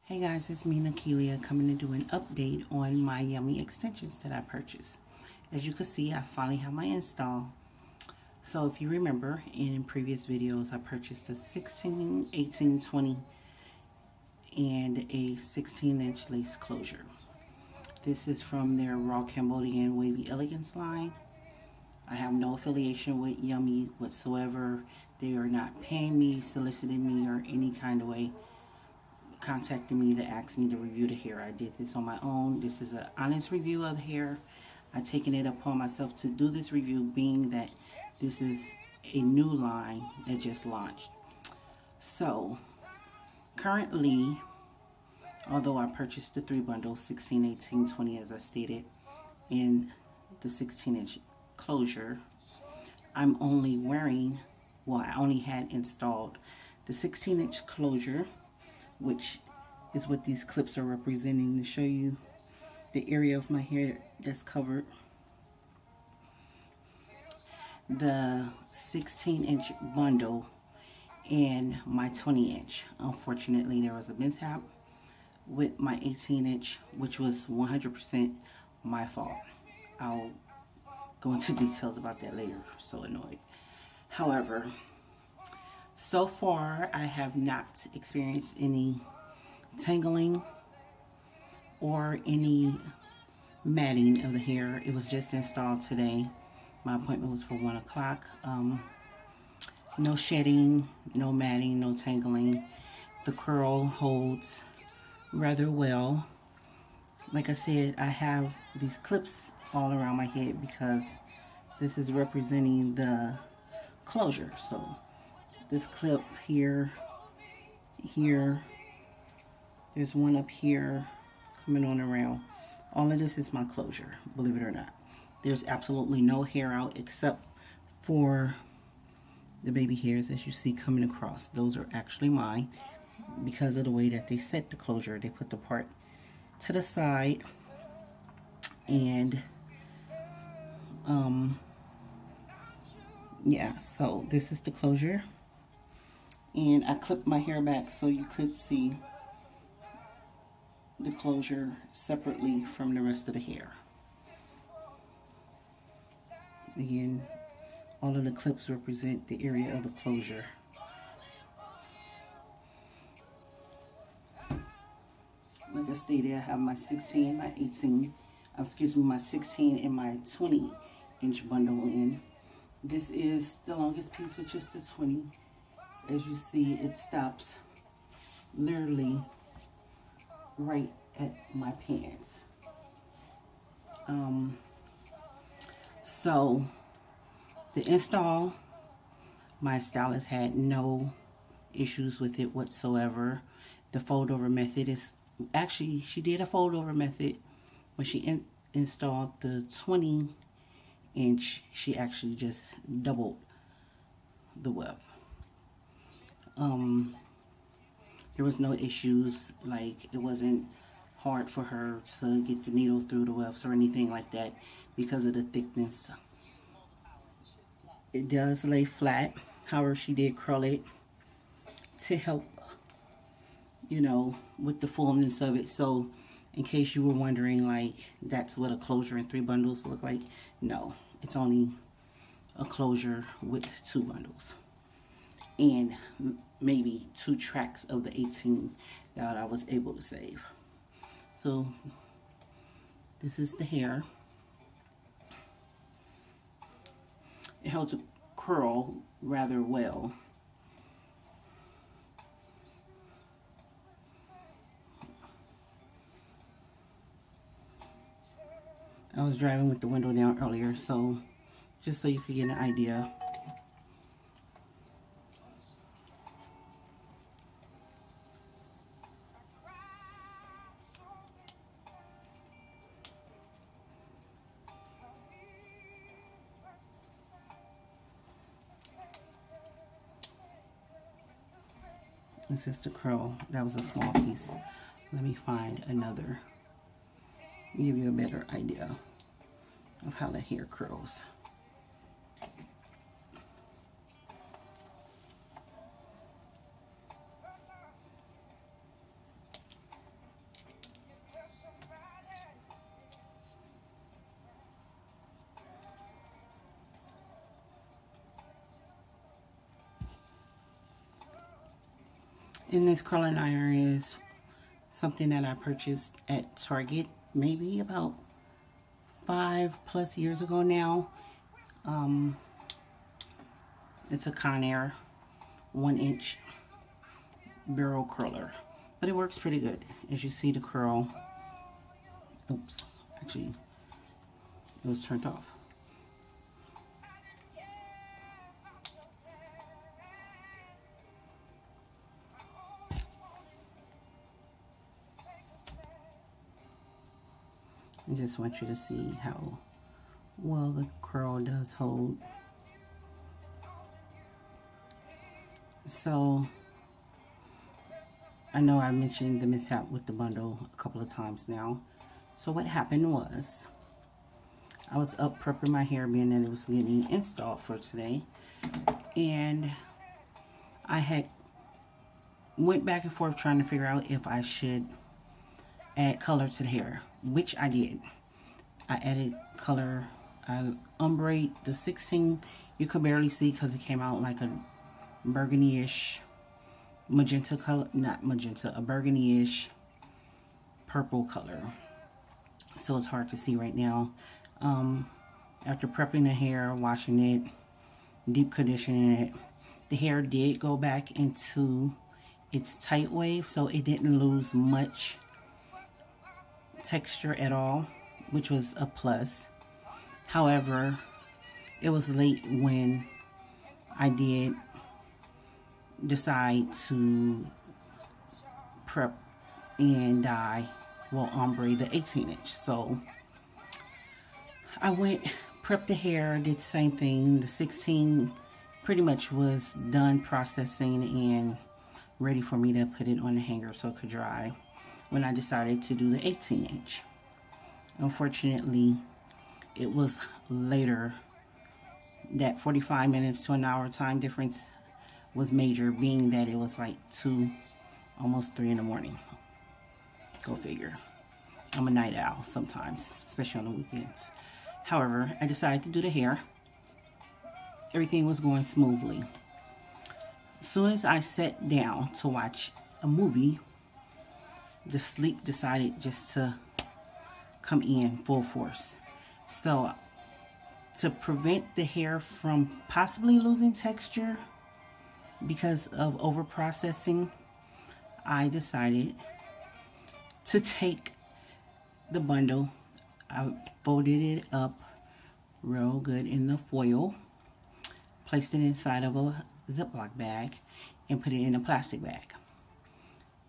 Hey guys, it's me, Nakelia, coming to do an update on my yummy extensions that I purchased. As you can see, I finally have my install. So if you remember, in previous videos, I purchased a 16, 18, 20, and a 16-inch lace closure. This is from their Raw Cambodian Wavy Elegance line. I have no affiliation with Yummy whatsoever. They are not paying me, soliciting me, or any kind of way contacted me to ask me to review the hair. I did this on my own. This is an honest review of the hair. I've taken it upon myself to do this review, being that this is a new line that just launched. So currently, although I purchased the 3 bundles, 16, 18, 20 as I stated, in the 16-inch closure, I'm only wearing, well, I only had installed the 16-inch closure, which is what these clips are representing, to show you the area of my hair that's covered. The 16-inch bundle and my 20-inch. Unfortunately, there was a mishap with my 18-inch, which was 100% my fault. I'll go into details about that later. So annoyed. However, so far, I have not experienced any tangling or any matting of the hair. It was just installed today. My appointment was for 1 o'clock. No shedding, no matting, no tangling. The curl holds rather well. Like I said, I have these clips all around my head because this is representing the closure. So this clip here, there's one up here coming on around. All of this is my closure, believe it or not. There's absolutely no hair out except for the baby hairs, as you see coming across. Those are actually mine because of the way that they set the closure. They put the part to the side, and yeah, so this is the closure. And I clipped my hair back so you could see the closure separately from the rest of the hair. Again, all of the clips represent the area of the closure. Like I stated, I have my 16, my 18, my 16 and my 20-inch bundle in. This is the longest piece, which is the 20. As you see, it stops literally right at my pants. So the install, my stylist had no issues with it whatsoever. The fold over method is actually, she did a fold over method when she installed the 20-inch. She actually just doubled the web. There was no issues, like it wasn't hard for her to get the needle through the webs or anything like that because of the thickness. It does lay flat, however she did curl it to help, you know, with the fullness of it. So in case you were wondering, like, that's what a closure in 3 bundles look like, no, it's only a closure with 2 bundles. And maybe 2 tracks of the 18 that I was able to save. So this is the hair. It held to curl rather well. I was driving with the window down earlier, so just so you could get an idea. This is the curl. That was a small piece. Let me find another. Give you a better idea of how the hair curls. And this curling iron is something that I purchased at Target maybe about 5+ years ago now. It's a Conair 1-inch barrel curler, but it works pretty good. As you see, the curl, oops, actually it was turned off. I just want you to see how well the curl does hold. So I know I mentioned the mishap with the bundle a couple of times now. So what happened was, I was up prepping my hair, being that it was getting installed for today, and I had went back and forth trying to figure out if I should add color to the hair, which I did. I added color. I ombre the 16. You could barely see because it came out like a burgundy-ish magenta color, not magenta, a burgundy-ish purple color. So it's hard to see right now. After prepping the hair, washing it, deep conditioning it, the hair did go back into its tight wave, so it didn't lose much texture at all, which was a plus. However, it was late when I did decide to prep and dye, well, ombre the 18-inch. So I went, prepped the hair, did the same thing. The 16 pretty much was done processing and ready for me to put it on the hanger so it could dry when I decided to do the 18-inch. Unfortunately, it was later. That 45 minutes to an hour time difference was major, being that it was like 2, almost 3 in the morning. Go figure. I'm a night owl sometimes, especially on the weekends. However, I decided to do the hair. Everything was going smoothly. As soon as I sat down to watch a movie, the sleep decided just to come in full force. So to prevent the hair from possibly losing texture because of over processing, I decided to take the bundle. I folded it up real good in the foil, placed it inside of a Ziploc bag, and put it in a plastic bag.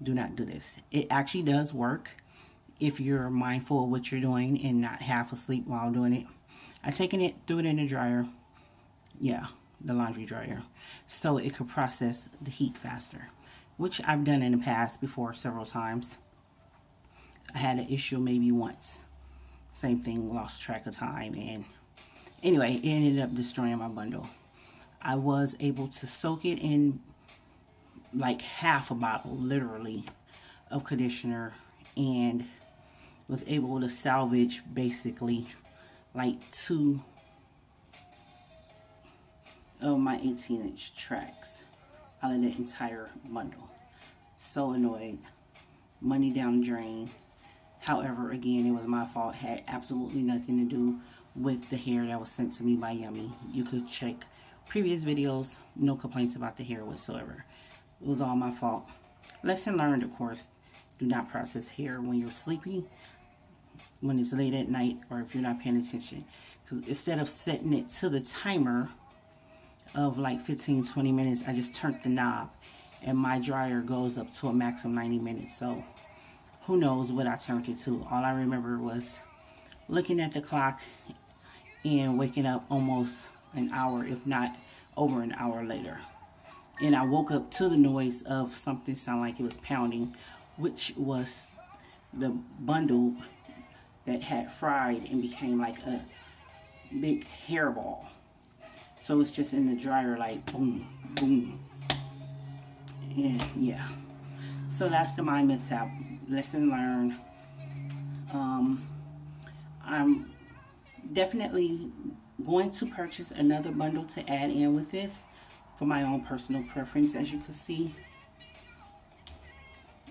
Do not do this. It actually does work if you're mindful of what you're doing and not half asleep while doing it. I taken it, threw it in the dryer. Yeah, the laundry dryer, so it could process the heat faster, which I've done in the past before several times. I had an issue maybe once. Same thing, lost track of time, and anyway, it ended up destroying my bundle. I was able to soak it in like half a bottle, literally, of conditioner, and was able to salvage basically like 2 of my 18-inch tracks out of the entire bundle. So annoyed. Money down the drain. However, again, it was my fault. Had absolutely nothing to do with the hair that was sent to me by Yummy. You could check previous videos. No complaints about the hair whatsoever. It was all my fault. Lesson learned, of course. Do not process hair when you're sleepy, when it's late at night, or if you're not paying attention. Because instead of setting it to the timer of like 15-20 minutes, I just turned the knob and my dryer goes up to a maximum 90 minutes. So who knows what I turned it to. All I remember was looking at the clock and waking up almost an hour, if not over an hour later. And I woke up to the noise of something sound like it was pounding, which was the bundle that had fried and became like a big hairball. So it's just in the dryer like boom, boom. And yeah. So that's the my mishap. Lesson learned. I'm definitely going to purchase another bundle to add in with this for my own personal preference, as you can see.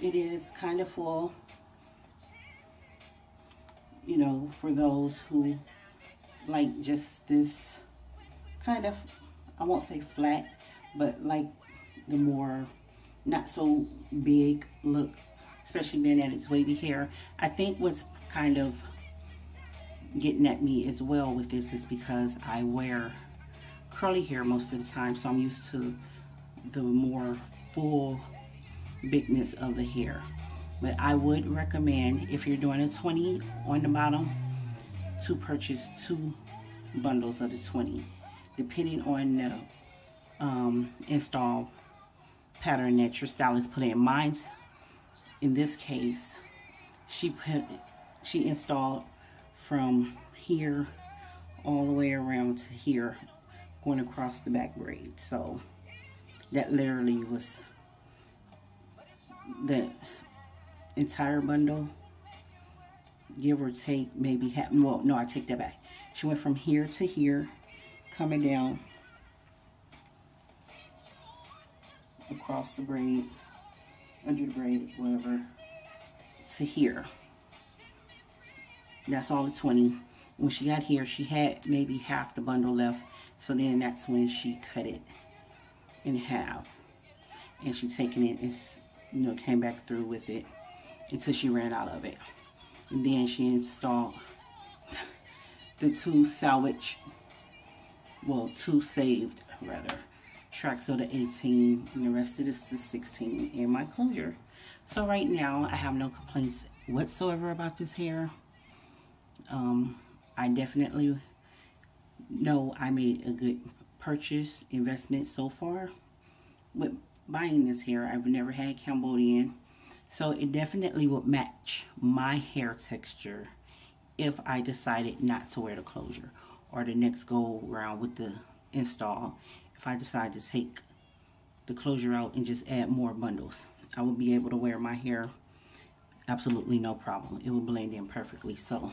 It is kind of full, you know, for those who like just this kind of, I won't say flat, but like the more not so big look, especially being that it's wavy hair. I think what's kind of getting at me as well with this is because I wear curly hair most of the time, so I'm used to the more full bigness of the hair. But I would recommend, if you're doing a 20 on the bottom, to purchase 2 bundles of the 20, depending on the install pattern that your stylist put in. Mine's, in this case, she installed from here all the way around to here, going across the back braid. So that literally was the entire bundle, give or take maybe half. Well, no, I take that back. She went from here to here, coming down across the braid, under the braid, whatever, to here. That's all the 20. When she got here, she had maybe half the bundle left, so then that's when she cut it in half, and she taken it and, you know, came back through with it until she ran out of it. And then she installed the 2 salvage, well, 2 saved rather, tracks of the 18, and the rest of this is 16 in my closure. So right now I have no complaints whatsoever about this hair. I definitely know I made a good purchase investment so far with buying this hair. I've never had Cambodian, so it definitely would match my hair texture if I decided not to wear the closure, or the next go around with the install, if I decide to take the closure out and just add more bundles. I would be able to wear my hair absolutely no problem. It would blend in perfectly. So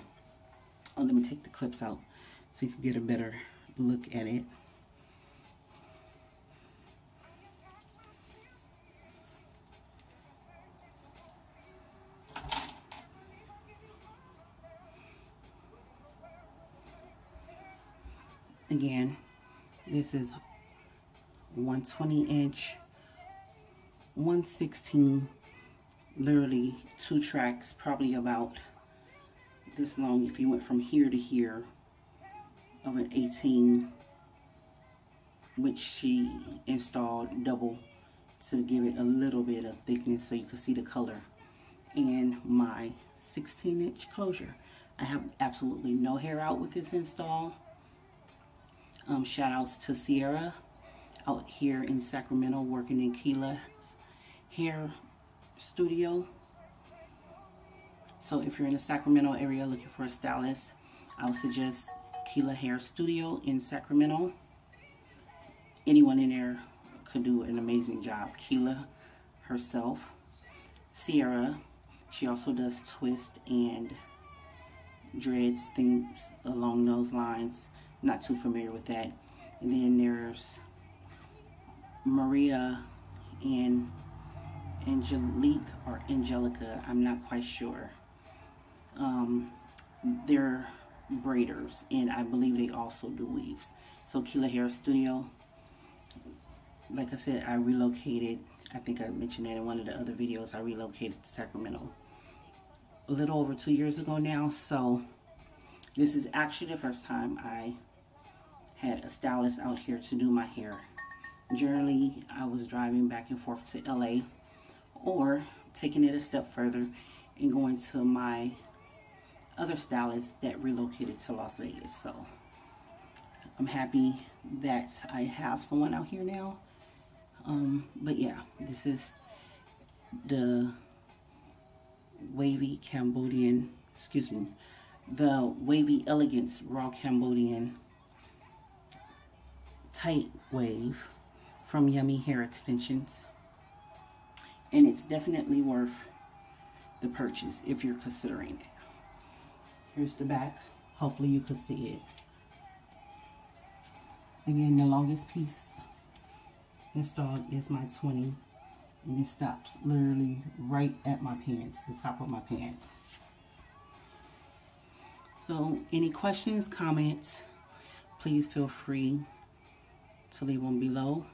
let me take the clips out so you can get a better look at it. Again, this is 120-inch, 116, literally 2 tracks, probably about this long if you went from here to here, of an 18, which she installed double to give it a little bit of thickness so you can see the color, and my 16-inch closure. I have absolutely no hair out with this install. Shout outs to Cierra out here in Sacramento, working in Keela's hair studio. So if you're in the Sacramento area looking for a stylist, I would suggest Keela Hair Studio in Sacramento. Anyone in there could do an amazing job. Keela herself. Cierra, she also does twist and dreads, things along those lines. Not too familiar with that. And then there's Maria and Angelique, or Angelica, I'm not quite sure. They're braiders, and I believe they also do weaves. So Keela Hair Studio, like I said, I relocated. I think I mentioned that in one of the other videos. I relocated to Sacramento a little over 2 years ago now. So this is actually the first time I had a stylist out here to do my hair. Generally, I was driving back and forth to LA, or taking it a step further and going to my other stylist that relocated to Las Vegas. So I'm happy that I have someone out here now. But yeah, this is the Wavy Cambodian, excuse me, the Wavy Elegance Raw Cambodian tight wave from Yummy Hair Extensions, and it's definitely worth the purchase if you're considering it. Here's the back. Hopefully you can see it. Again, the longest piece installed is my 20, And it stops literally right at my pants, the top of my pants. So any questions, comments, please feel free to leave them below.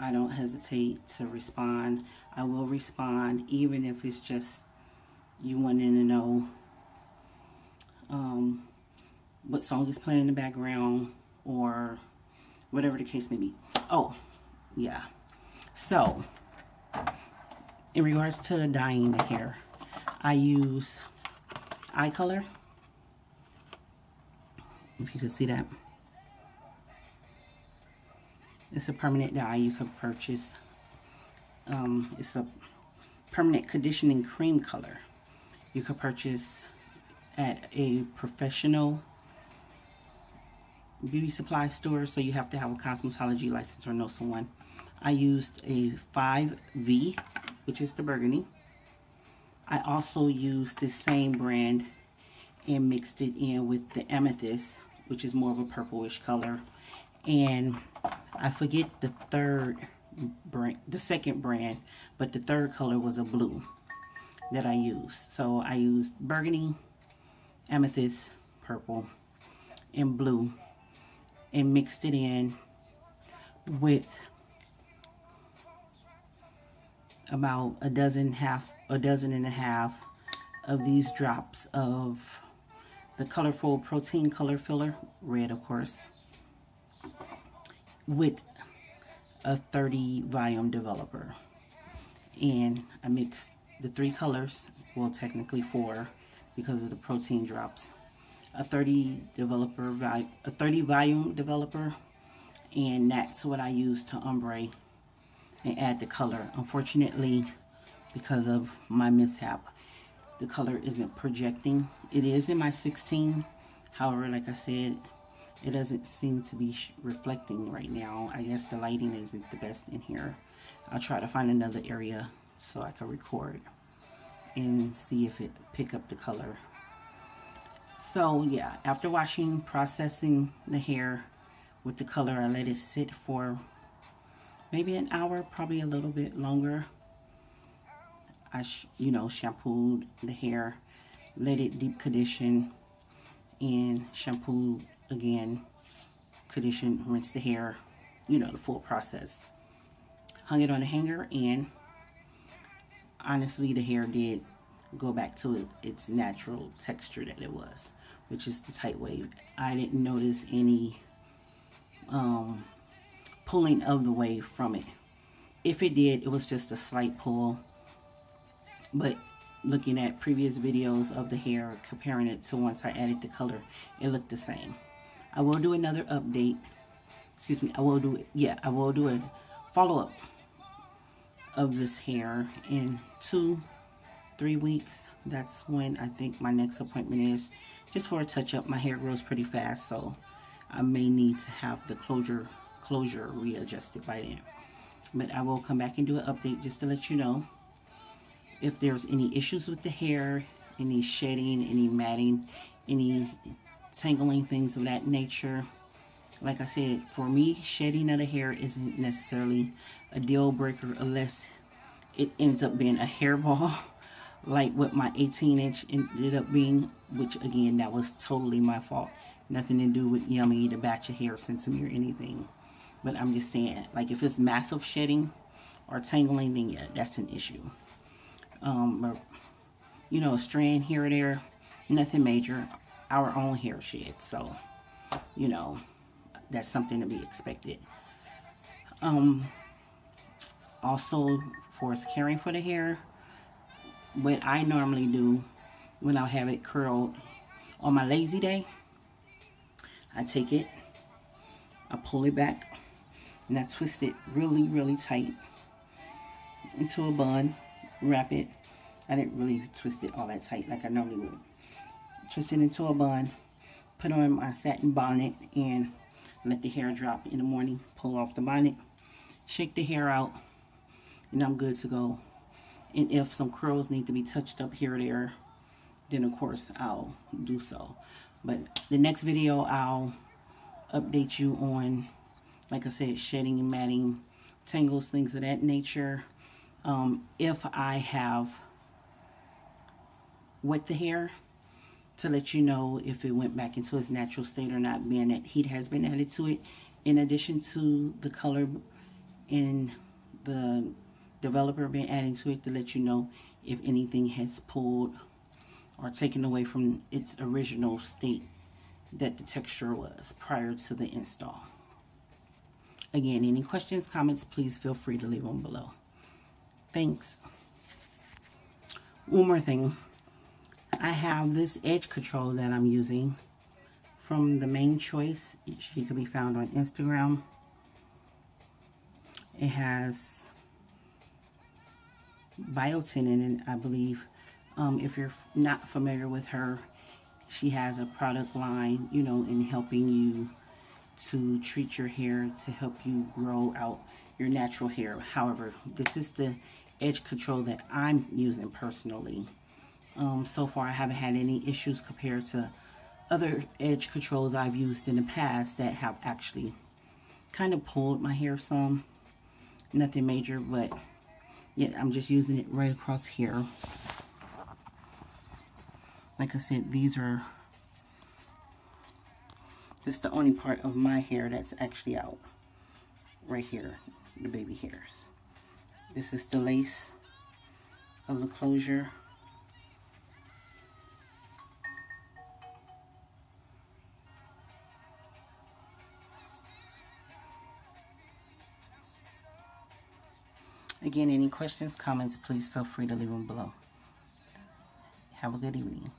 I don't hesitate to respond. I will respond, even if it's just you wanting to know what song is playing in the background or whatever the case may be. Oh, yeah. So, in regards to dyeing the hair, I use eye color. If you can see that. It's a permanent dye you can purchase. It's a permanent conditioning cream color. You could purchase at a professional beauty supply store, so you have to have a cosmetology license or know someone. I used a 5V, which is the burgundy. I also used the same brand and mixed it in with the amethyst, which is more of a purplish color. And I forget the third brand, the second brand, but the third color was a blue that I used. So I used burgundy, amethyst, purple, and blue, and mixed it in with about a dozen and a half of these drops of the colorful protein color filler, red of course, with a 30 volume developer. And I mixed the 3 colors, well technically 4 because of the protein drops, a 30 volume developer, and that's what I use to ombre and add the color. Unfortunately, because of my mishap, the color isn't projecting. It is in my 16, however, like I said, it doesn't seem to be reflecting right now. I guess the lighting isn't the best in here. I'll try to find another area so I can record and see if it pick up the color. So yeah, after washing, processing the hair with the color, I let it sit for maybe an hour, probably a little bit longer. I shampooed the hair, let it deep condition, and shampooed again, condition, rinse the hair, the full process. Hung it on a hanger, and honestly, the hair did go back to its natural texture that it was, which is the tight wave. I didn't notice any pulling of the wave from it. If it did, it was just a slight pull. But looking at previous videos of the hair, comparing it to once I added the color, it looked the same. I will do another update. Excuse me, I will do a follow-up of this hair in 2-3 weeks. That's when I think my next appointment is, just for a touch-up. My hair grows pretty fast, so I may need to have the closure readjusted by then. But I will come back and do an update just to let you know if there's any issues with the hair, any shedding, any matting, any tangling, things of that nature. Like I said, for me, shedding of the hair isn't necessarily a deal breaker unless it ends up being a hairball, like what my 18-inch ended up being, which again, that was totally my fault. Nothing to do with Yummy, the batch of hair, Sesame, or anything. But I'm just saying, like, if it's massive shedding or tangling, then yeah, that's an issue. Or, a strand here or there, nothing major. Our own hair shed, so that's something to be expected. Also, for caring for the hair, what I normally do when I have it curled on my lazy day, I take it, I pull it back, and I twist it really, really tight into a bun, wrap it. I didn't really twist it all that tight like I normally would. Twist it into a bun, put on my satin bonnet, and let the hair drop in the morning. Pull off the bonnet, shake the hair out, and I'm good to go. And if some curls need to be touched up here or there, then of course I'll do so. But the next video, I'll update you on, like I said, shedding and matting, tangles, things of that nature. If I have wet the hair, to let you know if it went back into its natural state or not, being that heat has been added to it, in addition to the color in the developer being added to it, to let you know if anything has pulled or taken away from its original state that the texture was prior to the install. Again, any questions, comments, please feel free to leave them below. Thanks. One more thing. I have this edge control that I'm using from the Main Choice. She can be found on Instagram. It has biotin in it, I believe. If you're not familiar with her, she has a product line, you know, in helping you to treat your hair to help you grow out your natural hair. However, this is the edge control that I'm using personally. So far, I haven't had any issues compared to other edge controls I've used in the past that have actually kind of pulled my hair some. Nothing major, but yeah, I'm just using it right across here. Like I said, this is the only part of my hair that's actually out. Right here, the baby hairs. This is the lace of the closure. Again, any questions, comments, please feel free to leave them below. Have a good evening.